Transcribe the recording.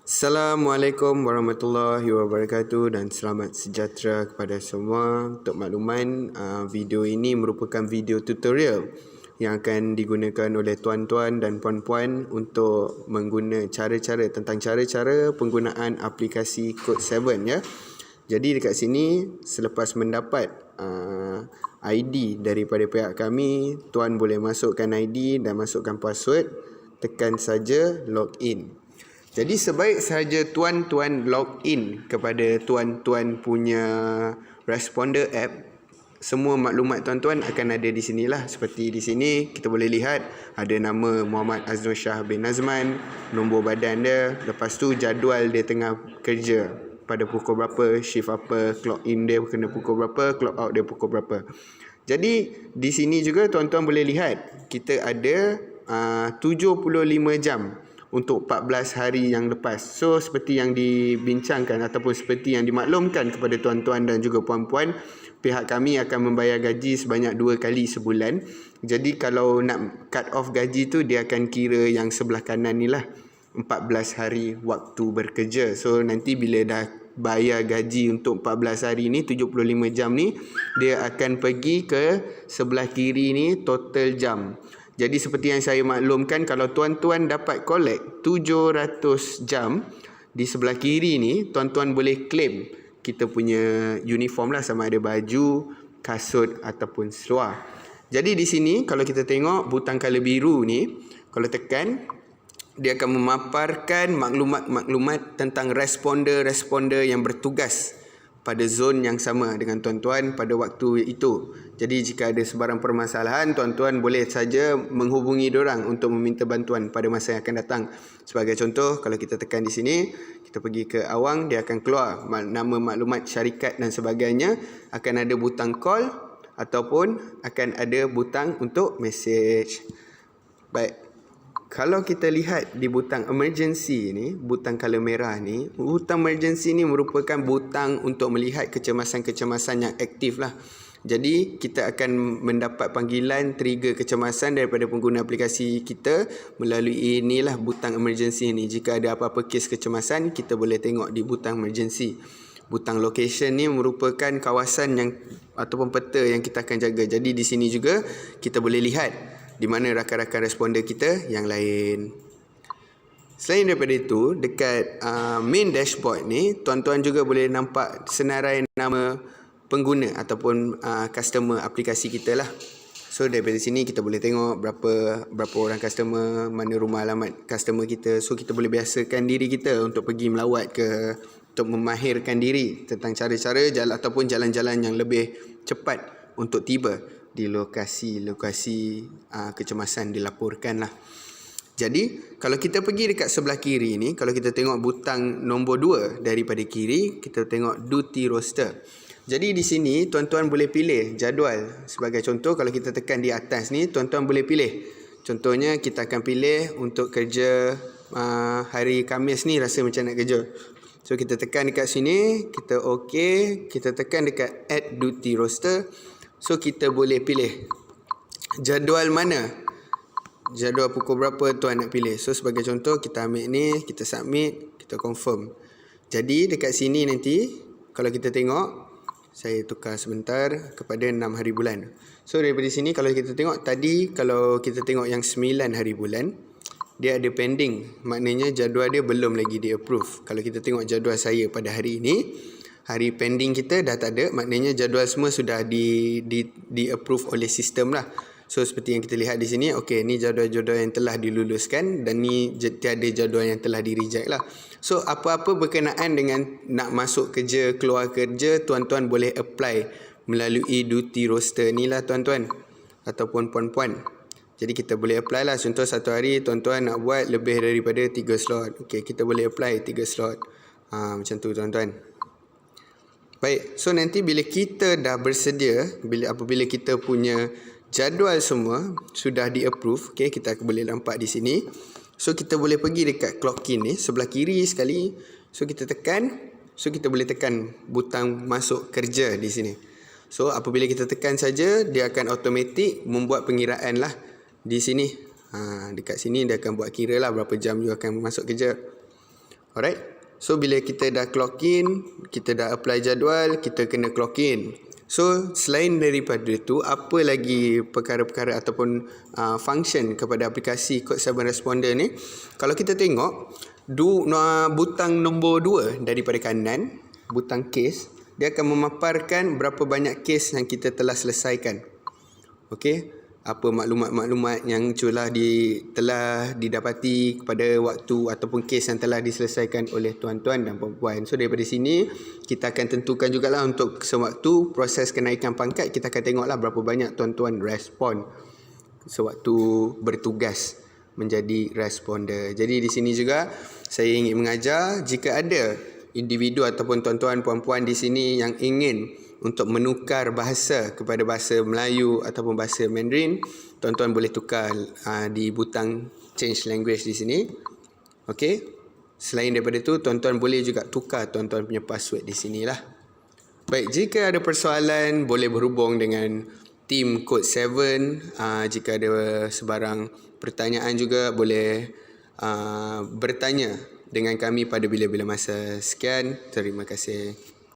Assalamualaikum warahmatullahi wabarakatuh dan selamat sejahtera kepada semua. Untuk makluman, video ini merupakan video tutorial yang akan digunakan oleh tuan-tuan dan puan-puan untuk menggunakan cara-cara penggunaan aplikasi Code 7 ya. Jadi dekat sini selepas mendapat ID daripada pihak kami, tuan boleh masukkan ID dan masukkan password, tekan saja login. Jadi sebaik sahaja tuan-tuan login kepada tuan-tuan punya responder app, semua maklumat tuan-tuan akan ada di sinilah. Seperti di sini kita boleh lihat ada nama Muhammad Aznur Shah bin Nazman, nombor badan dia, lepas tu jadual dia tengah kerja pada pukul berapa, shift apa, clock in dia kena pukul berapa, clock out dia pukul berapa. Jadi di sini juga tuan-tuan boleh lihat kita ada 75 jam untuk 14 hari yang lepas. So seperti yang dibincangkan ataupun seperti yang dimaklumkan kepada tuan-tuan dan juga puan-puan, pihak kami akan membayar gaji sebanyak 2 kali sebulan. Jadi kalau nak cut off gaji tu, dia akan kira yang sebelah kanan ni lah, 14 hari waktu bekerja. So nanti bila dah bayar gaji untuk 14 hari ni, 75 jam ni, dia akan pergi ke sebelah kiri ni total jam. Jadi seperti yang saya maklumkan, kalau tuan-tuan dapat collect 700 jam, di sebelah kiri ni tuan-tuan boleh claim kita punya uniform lah, sama ada baju, kasut ataupun seluar. Jadi di sini kalau kita tengok butang color biru ni, kalau tekan, dia akan memaparkan maklumat-maklumat tentang responder yang bertugas pada zon yang sama dengan tuan-tuan pada waktu itu. Jadi jika ada sebarang permasalahan, tuan-tuan boleh saja menghubungi diorang untuk meminta bantuan pada masa yang akan datang. Sebagai contoh, kalau kita tekan di sini, kita pergi ke awang, dia akan keluar nama maklumat syarikat dan sebagainya. Akan ada butang call ataupun akan ada butang untuk message. Baik. Kalau kita lihat di butang emergency ni, butang color merah ni, butang emergency ni merupakan butang untuk melihat kecemasan-kecemasan yang aktif lah. Jadi kita akan mendapat panggilan trigger kecemasan daripada pengguna aplikasi kita melalui inilah butang emergency ni. Jika ada apa-apa kes kecemasan, kita boleh tengok di butang emergency. Butang location ni merupakan kawasan yang ataupun peta yang kita akan jaga. Jadi di sini juga kita boleh lihat di mana rakan-rakan responder kita yang lain. Selain daripada itu, dekat main dashboard ni, tuan-tuan juga boleh nampak senarai nama pengguna ataupun customer aplikasi kita lah. So daripada sini kita boleh tengok berapa orang customer, mana rumah alamat customer kita. So kita boleh biasakan diri kita untuk pergi melawat untuk memahirkan diri tentang cara-cara ataupun jalan-jalan yang lebih cepat untuk tiba di lokasi-lokasi kecemasan dilaporkan lah. Jadi kalau kita pergi dekat sebelah kiri ni, kalau kita tengok butang nombor 2 daripada kiri, kita tengok duty roster. Jadi di sini tuan-tuan boleh pilih jadual. Sebagai contoh, kalau kita tekan di atas ni, tuan-tuan boleh pilih. Contohnya kita akan pilih untuk kerja hari Khamis ni, rasa macam nak kerja. So kita tekan dekat sini, kita OK, kita tekan dekat add duty roster. So kita boleh pilih jadual mana, jadual pukul berapa tuan nak pilih. So sebagai contoh, kita ambil ni, kita submit, kita confirm. Jadi dekat sini nanti kalau kita tengok, saya tukar sebentar kepada 6 hari bulan. So daripada sini kalau kita tengok tadi, kalau kita tengok yang 9 hari bulan, dia ada pending, maknanya jadual dia belum lagi di approve. Kalau kita tengok jadual saya pada hari ini, hari pending kita dah tak ada, maknanya jadual semua sudah di approve oleh sistem lah. So seperti yang kita lihat di sini, okey, ni jadual-jadual yang telah diluluskan dan ni tiada jadual yang telah di reject lah. So apa-apa berkenaan dengan nak masuk kerja, keluar kerja, tuan-tuan boleh apply melalui duty roster ni lah tuan-tuan ataupun puan-puan. Jadi kita boleh apply lah. Contoh satu hari tuan-tuan nak buat lebih daripada 3 slot. Okey, kita boleh apply 3 slot. Macam tu tuan-tuan. Baik, so nanti bila kita dah bersedia, apabila kita punya jadual semua sudah di-approve, okay, kita boleh nampak di sini. So kita boleh pergi dekat clock in ni, sebelah kiri sekali. So kita tekan, so kita boleh tekan butang masuk kerja di sini. So apabila kita tekan saja, dia akan automatik membuat pengiraan lah di sini. Dekat sini dia akan buat kira lah berapa jam you akan masuk kerja. Alright. So bila kita dah clock in, kita dah apply jadual, kita kena clock in. So selain daripada itu, apa lagi perkara-perkara ataupun function kepada aplikasi Code 7 Responder ni? Kalau kita tengok butang nombor 2 daripada kanan, butang case, dia akan memaparkan berapa banyak case yang kita telah selesaikan. Okey, apa maklumat-maklumat yang telah didapati kepada waktu ataupun kes yang telah diselesaikan oleh tuan-tuan dan puan-puan. So daripada sini kita akan tentukan jugalah untuk sewaktu proses kenaikan pangkat, kita akan tengoklah berapa banyak tuan-tuan respon sewaktu bertugas menjadi responder. Jadi di sini juga saya ingin mengajar, jika ada individu ataupun tuan-tuan puan-puan di sini yang ingin untuk menukar bahasa kepada bahasa Melayu ataupun bahasa Mandarin, tuan-tuan boleh tukar di butang change language di sini. Okey. Selain daripada itu, tuan-tuan boleh juga tukar tuan-tuan punya password di sinilah. Baik, jika ada persoalan boleh berhubung dengan tim Code 7. Jika ada sebarang pertanyaan juga boleh bertanya dengan kami pada bila-bila masa. Sekian, terima kasih.